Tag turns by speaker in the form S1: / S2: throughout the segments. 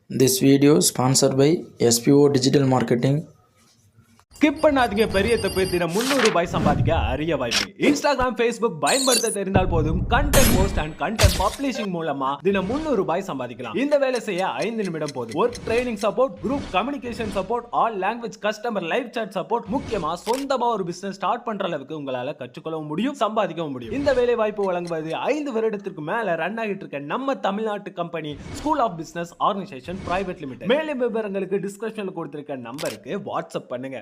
S1: This video is sponsored by SPO Digital Marketing.
S2: Skip பண்ணாதீங்க, பெரிய தப்பு. தினம் 300 ரூபாய் சம்பாதிக்க அரிய வாய்ப்பு. இன்ஸ்டாகிராம், ஃபேஸ்புக் பயன்படுத்த தெரிந்தால் போதும் content post and content publishing மூலமா தினம் 300 ரூபாய் சம்பாதிக்கலாம். இந்த வேலை செய்ய 5 நிமிடம் போதும். Work training support, group communication support, all language customer live chat support, முக்கியமா சொந்தமா ஒரு பிசினஸ் ஸ்டார்ட் பண்ற அளவுக்கு உங்களால கற்றுக்கொள்ளவும் முடியும், சம்பாதிக்கவும் முடியும். இந்த வேலை வாய்ப்பு வழங்குவது 5 வருடத்திற்கு மேல ரன் ஆகிட்டு இருக்க நம்ம தமிழ்நாட்டு company school of business organisation private limited. மேலும் விவரங்களுக்கு டிஸ்கிரிப்ஷன்ல கொடுத்திருக்க நம்பருக்கு வாட்ஸ்அப் பண்ணுங்க.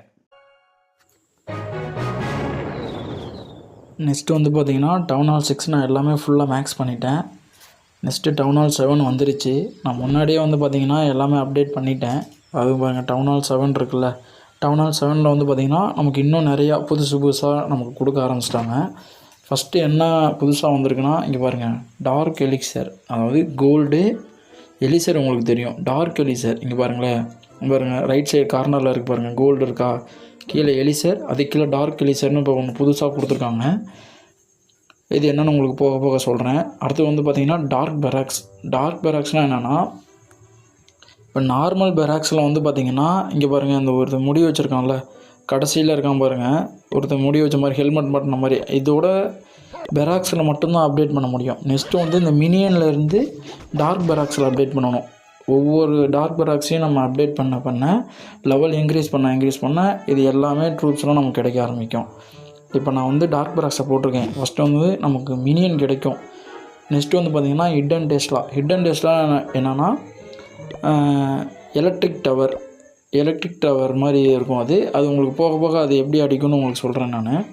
S1: நெக்ஸ்ட்டு வந்து பார்த்தீங்கன்னா டவுன் ஹால் 6 நான் எல்லாமே ஃபுல்லாக மேக்ஸ் பண்ணிட்டேன். நெக்ஸ்ட்டு டவுன் ஹால் 7 வந்துருச்சு. நான் முன்னாடியே வந்து பார்த்தீங்கன்னா எல்லாமே அப்டேட் பண்ணிட்டேன். அது பாருங்கள், டவுன் ஹால் 7 இருக்குல்ல, டவுன் ஹால் 7 வந்து பார்த்திங்கன்னா நமக்கு இன்னும் நிறையா புதுசாக நமக்கு கொடுக்க ஆரம்பிச்சிட்டாங்க. ஃபஸ்ட்டு என்ன புதுசாக வந்திருக்குன்னா, இங்கே பாருங்கள், டார்க் எலிக்சர், அதாவது கோல்டு எலிசர். உங்களுக்கு தெரியும் டார்க் எலிசர். இங்கே பாருங்களேன், பாருங்கள் ரைட் சைடு கார்னரில் இருக்குது பாருங்கள், கோல்டு இருக்கா, கீழே எலிசர், அது கீழே டார்க் எலிசர்னு இப்போ ஒன்று புதுசாக கொடுத்துருக்காங்க. இது என்னென்னு உங்களுக்கு போக போக சொல்கிறேன். அடுத்து வந்து பார்த்திங்கன்னா டார்க் பெராக்ஸ். டார்க் பெராக்ஸ்னால் என்னென்னா, இப்போ நார்மல் பெராக்ஸில் வந்து பார்த்திங்கன்னா இங்கே பாருங்கள், இந்த ஒருத்தர் முடி வச்சுருக்கான்ல, கடைசியில் இருக்கான் பாருங்கள், ஒருத்தர் முடி வச்ச மாதிரி ஹெல்மெட் மாட்டின மாதிரி. இதோட பெராக்ஸில் மட்டும்தான் அப்டேட் பண்ண முடியும். நெக்ஸ்ட்டு வந்து இந்த மினியனில் இருந்து டார்க் பெராக்ஸில் அப்டேட் பண்ணணும். ஒவ்வொரு டார்க் பெராக்ஸையும் நம்ம அப்டேட் பண்ண லெவல் இன்க்ரீஸ் பண்ண இது எல்லாமே ட்ரூப்ஸ்லாம் நமக்கு கிடைக்க ஆரம்பிக்கும். இப்போ நான் வந்து டார்க் பெராக்ஸை போட்டிருக்கேன். ஃபஸ்ட்டு வந்து நமக்கு மினியன் கிடைக்கும். நெக்ஸ்ட்டு வந்து பார்த்திங்கன்னா ஹிடன் டேஸ்லாம் என்னென்னா எலக்ட்ரிக் டவர் மாதிரி இருக்கும். அது உங்களுக்கு போக போக அது எப்படி அடிக்கும்னு உங்களுக்கு சொல்கிறேன் நான்.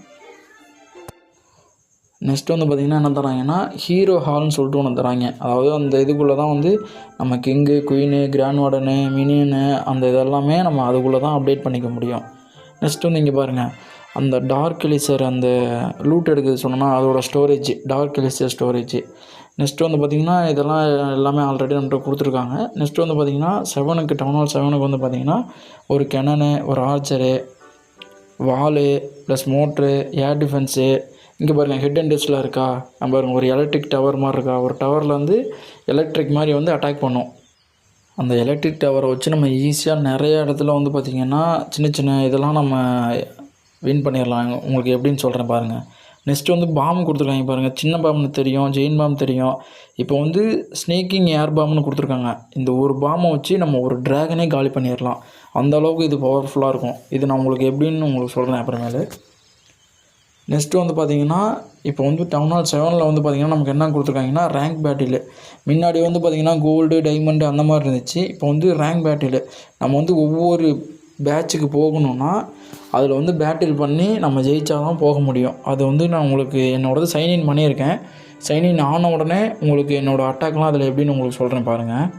S1: நெக்ஸ்ட்டு வந்து பார்த்திங்கன்னா என்ன தராங்கன்னா, ஹீரோ ஹால்னு சொல்லிட்டு ஒன்று தராங்க. அதாவது அந்த இதுக்குள்ளே தான் வந்து நம்ம கிங்கு, குயினு, கிராண்ட் வார்டனு, மினியனு, அந்த இதெல்லாமே நம்ம அதுக்குள்ளே தான் அப்டேட் பண்ணிக்க முடியும். நெக்ஸ்ட்டு வந்து இங்கே பாருங்கள், அந்த டார்க் எலிசர், அந்த லூட் எடுக்கிறது சொன்னோன்னா அதோடய storage, dark elixir storage. Next வந்து பார்த்திங்கன்னா இதெல்லாம் எல்லாமே ஆல்ரெடி நம்மகிட்ட கொடுத்துருக்காங்க. நெக்ஸ்ட்டு வந்து பார்த்திங்கன்னா 7க்கு டவுன் ஹால் 7க்கு வந்து பார்த்திங்கன்னா ஒரு கெனனு, ஒரு ஆர்ச்சரு, வாலு ப்ளஸ் மோட்ரு, ஏர் டிஃபென்ஸு. இங்கே பாருங்கள், ஹெட் அண்ட் டெஸ்ட்டில் இருக்கா, நம்ம பாருங்கள் ஒரு எலக்ட்ரிக் டவர் மாதிரி இருக்கா, ஒரு டவரில் வந்து எலக்ட்ரிக் மாதிரி வந்து அட்டாக் பண்ணும். அந்த எலக்ட்ரிக் டவரை வச்சு நம்ம ஈஸியாக நிறைய இடத்துல வந்து பார்த்திங்கன்னா சின்ன இதெல்லாம் நம்ம வின் பண்ணிடலாம். உங்களுக்கு எப்படின்னு சொல்கிறேன் பாருங்கள். நெக்ஸ்ட்டு வந்து பாம்பு கொடுத்துருக்காங்க பாருங்கள். சின்ன பாம்புன்னு தெரியும், ஜெயின் பாம்பு தெரியும். இப்போ வந்து ஸ்னேக்கிங் ஏர் பாம்புன்னு கொடுத்துருக்காங்க. இந்த ஒரு பாம்பை வச்சு நம்ம ஒரு ட்ராகனே காலி பண்ணிடலாம். அந்தளவுக்கு இது பவர்ஃபுல்லாக இருக்கும். இது நான் உங்களுக்கு எப்படின்னு உங்களுக்கு சொல்கிறேன் அப்புறமேலு. நெக்ஸ்ட்டு வந்து பார்த்திங்கன்னா இப்போ வந்து டவுன் ஹால் 7ல் வந்து பார்த்திங்கன்னா நமக்கு என்ன கொடுத்துருக்காங்கன்னா ரேங்க் பேட்டில். முன்னாடி வந்து பார்த்திங்கன்னா கோல்டு, டைமண்டு அந்த மாதிரி இருந்துச்சு. இப்போ வந்து ரேங்க் பேட்டில். நம்ம வந்து ஒவ்வொரு பேட்சுக்கு போகணுன்னா அதில் வந்து பேட்டில் பண்ணி நம்ம ஜெயிச்சா தான் போக முடியும். அது வந்து நான் உங்களுக்கு என்னோடது சைன்இன் பண்ணியிருக்கேன். சைன்இன் ஆன உடனே உங்களுக்கு என்னோடய அட்டாக்லாம் அதில் எப்படின்னு உங்களுக்கு சொல்கிறேன் பாருங்கள்.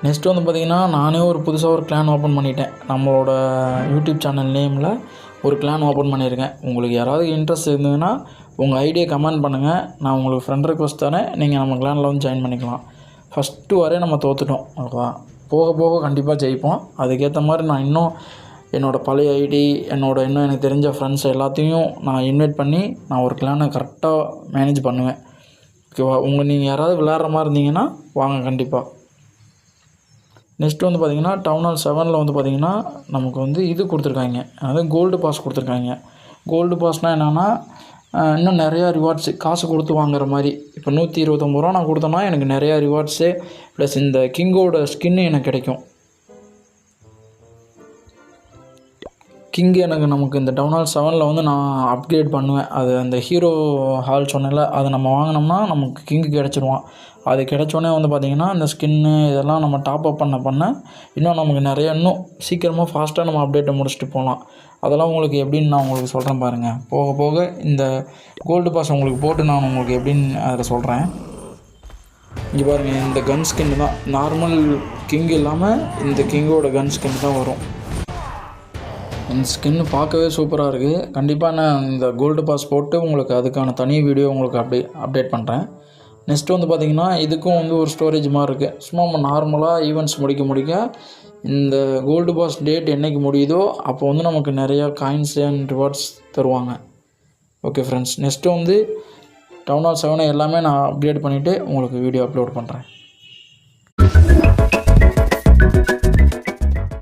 S1: நெக்ஸ்ட்டு வந்து பார்த்திங்கன்னா நானே ஒரு புதுசாக ஒரு கிளான் ஓப்பன் பண்ணிட்டேன். நம்மளோட யூடியூப் சேனல் நேமில் ஒரு கிளான் ஓப்பன் பண்ணியிருக்கேன். உங்களுக்கு யாராவது இன்ட்ரெஸ்ட் இருந்ததுன்னா உங்கள் ஐடியை கமெண்ட் பண்ணுங்கள். நான் உங்களுக்கு ஃப்ரெண்ட் ரெக்வஸ்ட் தரேன், நீங்கள் நம்ம கிளானில் வந்து ஜாயின் பண்ணிக்கலாம். ஃபஸ்ட்டு வரையும் நம்ம தோற்றுட்டோம், அவ்வளோதான். போக போக கண்டிப்பாக ஜெயிப்போம். அதுக்கேற்ற மாதிரி நான் இன்னும் என்னோடய பழைய ஐடி, இன்னும் எனக்கு தெரிஞ்ச ஃப்ரெண்ட்ஸ் எல்லாத்தையும் நான் இன்வைட் பண்ணி நான் ஒரு கிளானை கரெக்டாக மேனேஜ் பண்ணுவேன். ஓகேவா? நீங்கள் யாராவது விளையாடுற மாதிரி இருந்தீங்கன்னா வாங்க கண்டிப்பாக. நெக்ஸ்ட்டு வந்து பார்த்திங்கன்னா டவுன் ஹால் 7ல் வந்து பார்த்திங்கன்னா நமக்கு வந்து இது கொடுத்துருக்காங்க, அதாவது கோல்டு பாஸ் கொடுத்துருக்காங்க. கோல்டு பாஸ்னால் என்னென்னா, இன்னும் நிறையா ரிவார்ட்ஸு காசு கொடுத்து வாங்குற மாதிரி. இப்போ 129 ரூபா நான் கொடுத்தேன்னா எனக்கு நிறையா ரிவார்ட்ஸு ப்ளஸ் இந்த கிங்கோட ஸ்கின்னு எனக்கு கிடைக்கும். கிங்கு நமக்கு இந்த டவுன் ஹால் 7ல் வந்து நான் அப்கிரேட் பண்ணுவேன். அது அந்த ஹீரோ ஹால் சொன்னேன்ல, அதை நம்ம வாங்கினோம்னா நமக்கு கிங்கு கிடச்சிருவான். அது கிடச்சோடனே வந்து பார்த்திங்கன்னா இந்த ஸ்கின்னு இதெல்லாம் நம்ம டாப் அப் பண்ண இன்னும் நமக்கு இன்னும் சீக்கிரமாக ஃபாஸ்ட்டாக நம்ம அப்டேட்டை முடிச்சுட்டு போகலாம். அதெல்லாம் உங்களுக்கு எப்படின்னு நான் உங்களுக்கு சொல்கிறேன் பாருங்கள். போக போக இந்த கோல்டு பாஸ் உங்களுக்கு போட்டு நான் உங்களுக்கு எப்படின்னு அதில் சொல்கிறேன். இங்கே பாருங்கள், இந்த கன் ஸ்கின்னு தான், நார்மல் கிங் இல்லாமல் இந்த கிங்கோட கன் ஸ்கின் தான் வரும். இந்த ஸ்கின்னு பார்க்கவே சூப்பராக இருக்குது. கண்டிப்பாக நான் இந்த கோல்டு பாஸ் போட்டு உங்களுக்கு அதுக்கான தனி வீடியோ உங்களுக்கு அப்டேட் பண்ணுறேன். நெக்ஸ்ட்டு வந்து பார்த்திங்கன்னா இதுக்கும் வந்து ஒரு ஸ்டோரேஜ் மாதிரி இருக்குது. சும்மா நம்ம நார்மலாக ஈவெண்ட்ஸ் முடிக்க இந்த கோல்டு பாஸ் டேட் என்றைக்கு முடியுதோ அப்போ வந்து நமக்கு நிறையா காயின்ஸ் அண்ட் ரிவார்ட்ஸ் தருவாங்க. ஓகே ஃப்ரெண்ட்ஸ், நெக்ஸ்ட்டு வந்து டவுன் ஹால் 7 எல்லாமே நான் அப்கிரேட் பண்ணிவிட்டு உங்களுக்கு வீடியோ அப்லோட் பண்ணுறேன்.